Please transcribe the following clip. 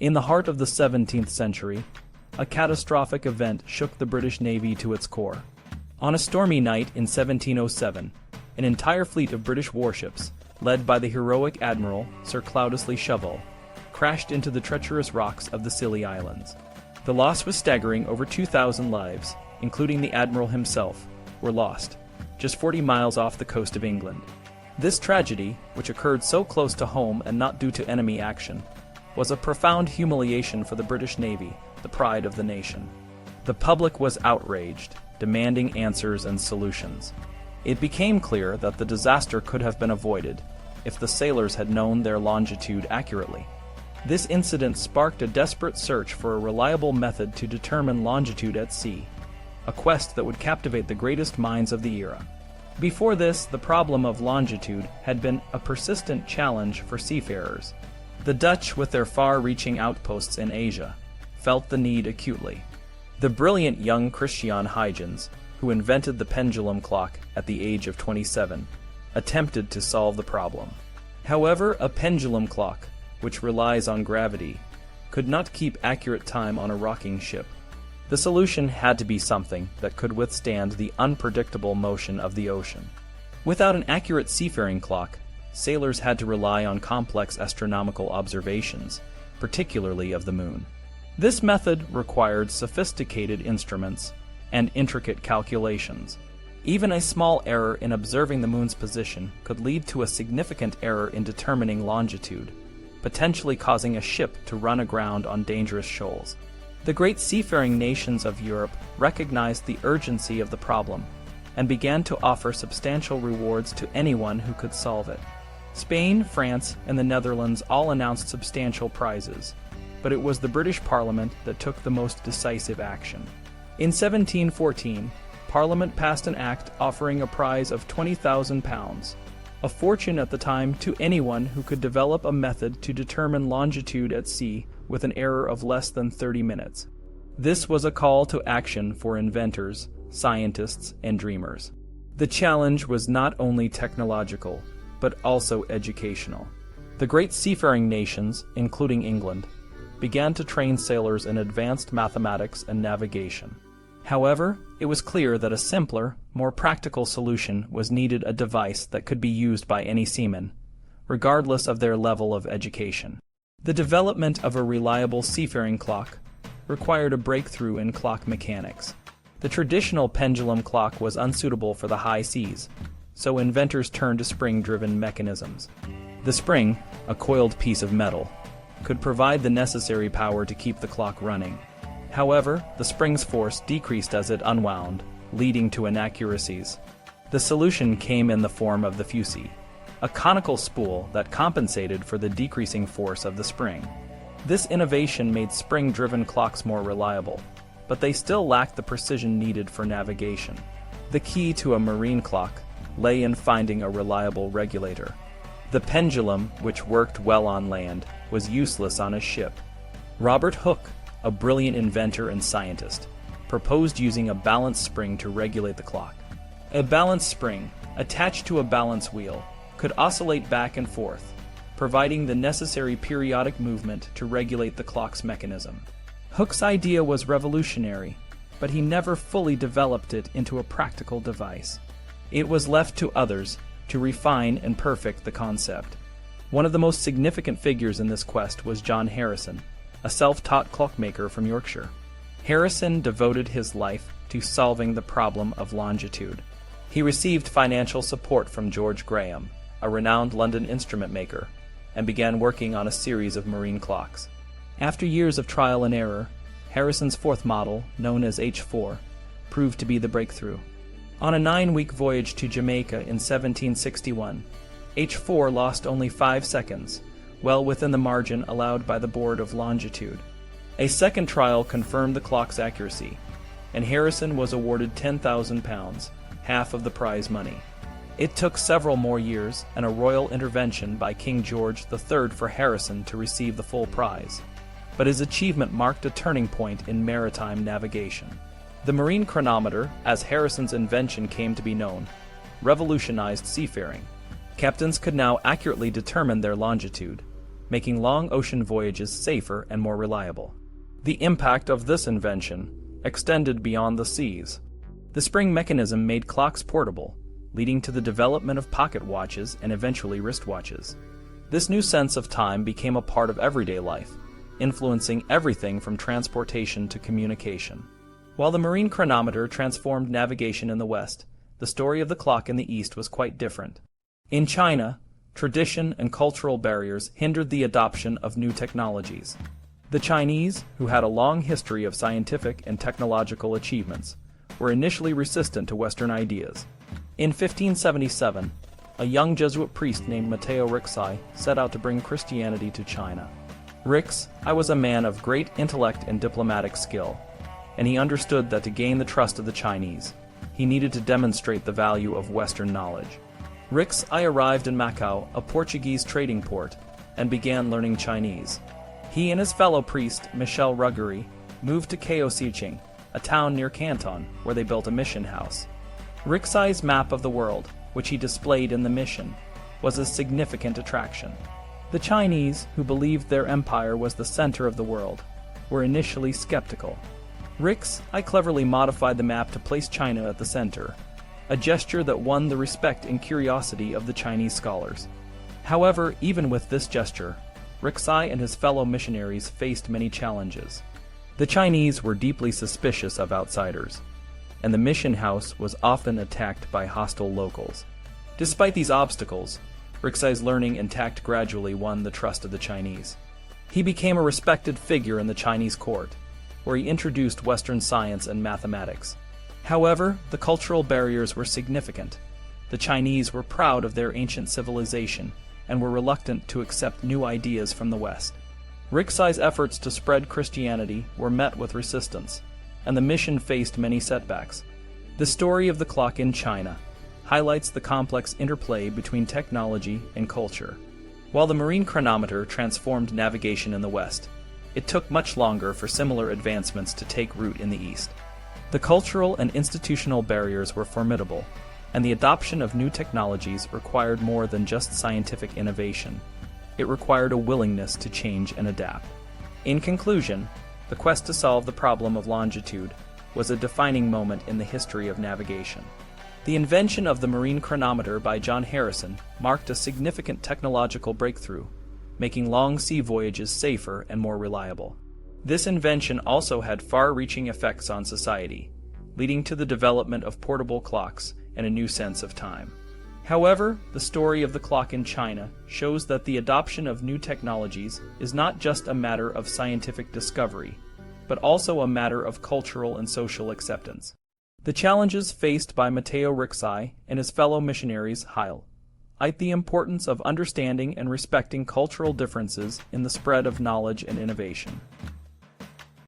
In the heart of the 17th century, a catastrophic event shook the British Navy to its core. On a stormy night in 1707, an entire fleet of British warships, led by the heroic Admiral Sir Cloudesley Shovel, crashed into the treacherous rocks of the Scilly Islands. The loss was staggering. Over 2,000 lives, including the Admiral himself, were lost, just 40 miles off the coast of England. This tragedy, which occurred so close to home and not due to enemy action, was a profound humiliation for the British Navy, the pride of the nation. The public was outraged, demanding answers and solutions. It became clear that the disaster could have been avoided if the sailors had known their longitude accurately. This incident sparked a desperate search for a reliable method to determine longitude at sea, a quest that would captivate the greatest minds of the era. Before this, the problem of longitude had been a persistent challenge for seafarers. The Dutch, with their far-reaching outposts in Asia, felt the need acutely. The brilliant young Christian Huygens, who invented the pendulum clock at the age of 27, attempted to solve the problem. However, a pendulum clock, which relies on gravity, could not keep accurate time on a rocking ship. The solution had to be something that could withstand the unpredictable motion of the ocean. Without an accurate seafaring clock, sailors had to rely on complex astronomical observations, particularly of the moon. This method required sophisticated instruments and intricate calculations. Even a small error in observing the moon's position could lead to a significant error in determining longitude, potentially causing a ship to run aground on dangerous shoals. The great seafaring nations of Europe recognized the urgency of the problem and began to offer substantial rewards to anyone who could solve it. Spain, France, and the Netherlands all announced substantial prizes, but it was the British Parliament that took the most decisive action. In 1714, Parliament passed an act offering a prize of £20,000, a fortune at the time, to anyone who could develop a method to determine longitude at sea with an error of less than 30 minutes. This was a call to action for inventors, scientists, and dreamers. The challenge was not only technological, but also educational. The great seafaring nations, including England, began to train sailors in advanced mathematics and navigation. However, it was clear that a simpler, more practical solution was needed: a device that could be used by any seaman, regardless of their level of education. The development of a reliable seafaring clock required a breakthrough in clock mechanics. The traditional pendulum clock was unsuitable for the high seas, so inventors turned to spring-driven mechanisms. The spring, a coiled piece of metal, could provide the necessary power to keep the clock running. However, the spring's force decreased as it unwound, leading to inaccuracies. The solution came in the form of the fusee, a conical spool that compensated for the decreasing force of the spring. This innovation made spring-driven clocks more reliable, but they still lacked the precision needed for navigation. The key to a marine clock lay in finding a reliable regulator. The pendulum, which worked well on land, was useless on a ship. Robert Hooke, a brilliant inventor and scientist, proposed using a balance spring to regulate the clock. A balance spring, attached to a balance wheel, could oscillate back and forth, providing the necessary periodic movement to regulate the clock's mechanism. Hooke's idea was revolutionary, but he never fully developed it into a practical device. It was left to others to refine and perfect the concept. One of the most significant figures in this quest was John Harrison, a self-taught clockmaker from Yorkshire. Harrison devoted his life to solving the problem of longitude. He received financial support from George Graham, a renowned London instrument maker, and began working on a series of marine clocks. After years of trial and error, Harrison's fourth model, known as H4, proved to be the breakthrough. On a 9-week voyage to Jamaica in 1761, H4 lost only 5 seconds, well within the margin allowed by the Board of Longitude. A second trial confirmed the clock's accuracy, and Harrison was awarded £10,000, half of the prize money. It took several more years and a royal intervention by King George III for Harrison to receive the full prize, but his achievement marked a turning point in maritime navigation. The marine chronometer, as Harrison's invention came to be known, revolutionized seafaring. Captains could now accurately determine their longitude, making long ocean voyages safer and more reliable. The impact of this invention extended beyond the seas. The spring mechanism made clocks portable, leading to the development of pocket watches and eventually wristwatches. This new sense of time became a part of everyday life, influencing everything from transportation to communication. While the marine chronometer transformed navigation in the West, the story of the clock in the East was quite different. In China, tradition and cultural barriers hindered the adoption of new technologies. The Chinese, who had a long history of scientific and technological achievements, were initially resistant to Western ideas. In 1577, a young Jesuit priest named Matteo Ricci set out to bring Christianity to China. Ricci was a man of great intellect and diplomatic skill, and he understood that to gain the trust of the Chinese, he needed to demonstrate the value of Western knowledge. Ricci arrived in Macau, a Portuguese trading port, and began learning Chinese. He and his fellow priest, Michel Ruggieri, moved to Kaohsiung, a town near Canton, where they built a mission house. Ricci's map of the world, which he displayed in the mission, was a significant attraction. The Chinese, who believed their empire was the center of the world, were initially skeptical. Ricci cleverly modified the map to place China at the center, a gesture that won the respect and curiosity of the Chinese scholars. However, even with this gesture, Ricci and his fellow missionaries faced many challenges. The Chinese were deeply suspicious of outsiders, and the mission house was often attacked by hostile locals. Despite these obstacles, Ricci's learning and tact gradually won the trust of the Chinese. He became a respected figure in the Chinese court, where he introduced Western science and mathematics. However, the cultural barriers were significant. The Chinese were proud of their ancient civilization and were reluctant to accept new ideas from the West. Ricci's efforts to spread Christianity were met with resistance, and the mission faced many setbacks. The story of the clock in China highlights the complex interplay between technology and culture. While the marine chronometer transformed navigation in the West, it took much longer for similar advancements to take root in the East. The cultural and institutional barriers were formidable, and the adoption of new technologies required more than just scientific innovation. It required a willingness to change and adapt. In conclusion, the quest to solve the problem of longitude was a defining moment in the history of navigation. The invention of the marine chronometer by John Harrison marked a significant technological breakthrough, making long sea voyages safer and more reliable. This invention also had far-reaching effects on society, leading to the development of portable clocks and a new sense of time. However, the story of the clock in China shows that the adoption of new technologies is not just a matter of scientific discovery, but also a matter of cultural and social acceptance. The challenges faced by Matteo Ricci and his fellow missionaries highlight the importance of understanding and respecting cultural differences in the spread of knowledge and innovation.